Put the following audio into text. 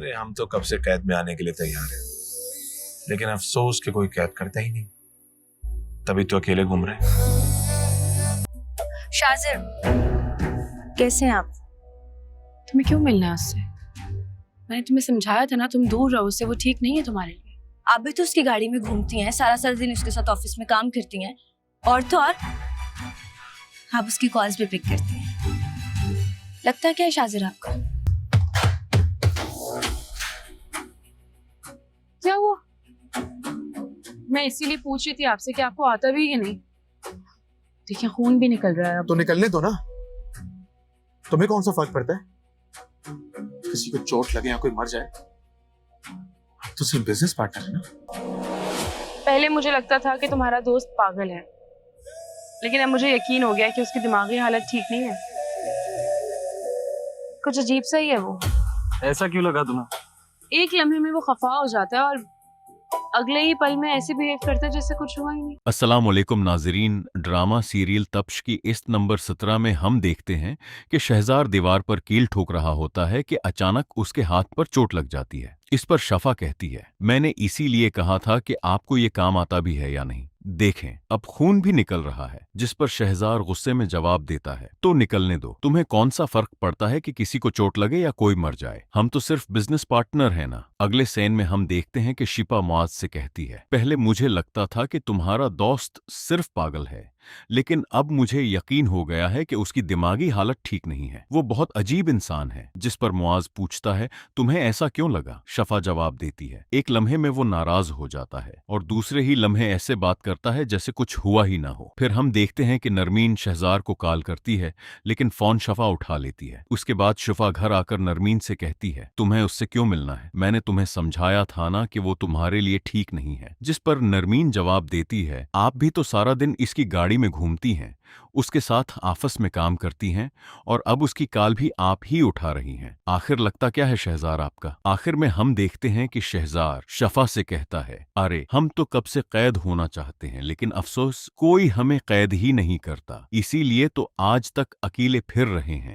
अरे हम तो कब से कैद में आने के लिए तैयार हैं, लेकिन अफसोस कि कोई कैद करता ही नहीं, तभी तो अकेले घूम रहे हैं। शाजिर, कैसे हैं आप? तुम्हें क्यों मिलना है उससे? मैंने तुम्हें समझाया था ना, तुम दूर रहो उससे, वो ठीक नहीं है तुम्हारे लिए। आप भी तो उसकी गाड़ी में घूमती हैं, सारा सारा दिन उसके साथ ऑफिस में काम करती हैं, और तो और आप उसकी कॉल्स भी पिक करती हैं। लगता क्या है शाजिर आपका? क्या हुआ? मैं इसीलिए पूछ रही थी आपसे कि आपको आता भी या नहीं। देखिए खून भी निकल रहा है अब। तो निकलने दो ना, तुम्हें कौन सा फर्क पड़ता है? किसी को चोट लगे या कोई मर जाए, तो सिर्फ बिजनेस पार्टनर है ना। पहले मुझे लगता था कि तुम्हारा दोस्त पागल है, लेकिन अब मुझे यकीन हो गया कि उसकी दिमागी हालत ठीक नहीं है। कुछ अजीब सा ही है वो। ऐसा क्यों लगा तुम्हें? एक लम्हे में वो खफा हो जाता है और अगले ही पल में ऐसे बिहेव करता है जैसे कुछ हुआ ही नहीं। अस्सलाम वालेकुम नाजरीन। ड्रामा सीरियल तप्श की इस नंबर 17 में हम देखते हैं कि शहजार दीवार पर कील ठोक रहा होता है कि अचानक उसके हाथ पर चोट लग जाती है। इस पर शफा कहती है, मैंने इसीलिए कहा था कि आपको ये काम आता भी है या नहीं। देखें, अब खून भी निकल रहा है, जिस पर शहजार गुस्से में जवाब देता है, तो निकलने दो, तुम्हें कौन सा फर्क पड़ता है कि किसी को चोट लगे या कोई मर जाए? हम तो सिर्फ बिजनेस पार्टनर हैं ना। अगले सेन में हम देखते हैं कि शिपा मुआज से कहती है, पहले मुझे लगता था कि तुम्हारा दोस्त सिर्फ पागल है, लेकिन अब मुझे यकीन हो गया है कि उसकी दिमागी हालत ठीक नहीं है, वो बहुत अजीब इंसान है। जिस पर मुआज पूछता है, तुम्हें ऐसा क्यों लगा? शफा जवाब देती है, एक लम्हे में वो नाराज हो जाता है और दूसरे ही लम्हे ऐसे बात करता है जैसे कुछ हुआ ही ना हो। फिर हम देखते हैं कि नरमीन शहजार को कॉल करती है, लेकिन फोन शफा उठा लेती है। उसके बाद शफा घर आकर नरमीन से कहती है, तुम्हें उससे क्यों मिलना है? मैंने तुम्हें समझाया था ना कि वो तुम्हारे लिए ठीक नहीं है। जिस पर नरमीन जवाब देती है, आप भी तो सारा दिन इसकी गाड़ी में घूमती हैं, उसके साथ आपस में काम करती हैं, और अब उसकी कॉल भी आप ही उठा रही हैं। आखिर लगता क्या है शहजार आपका? आखिर में हम देखते हैं कि शहजार शफा से कहता है, अरे हम तो कब से कैद होना चाहते हैं, लेकिन अफसोस कोई हमें कैद ही नहीं करता, इसीलिए तो आज तक अकेले फिर रहे हैं।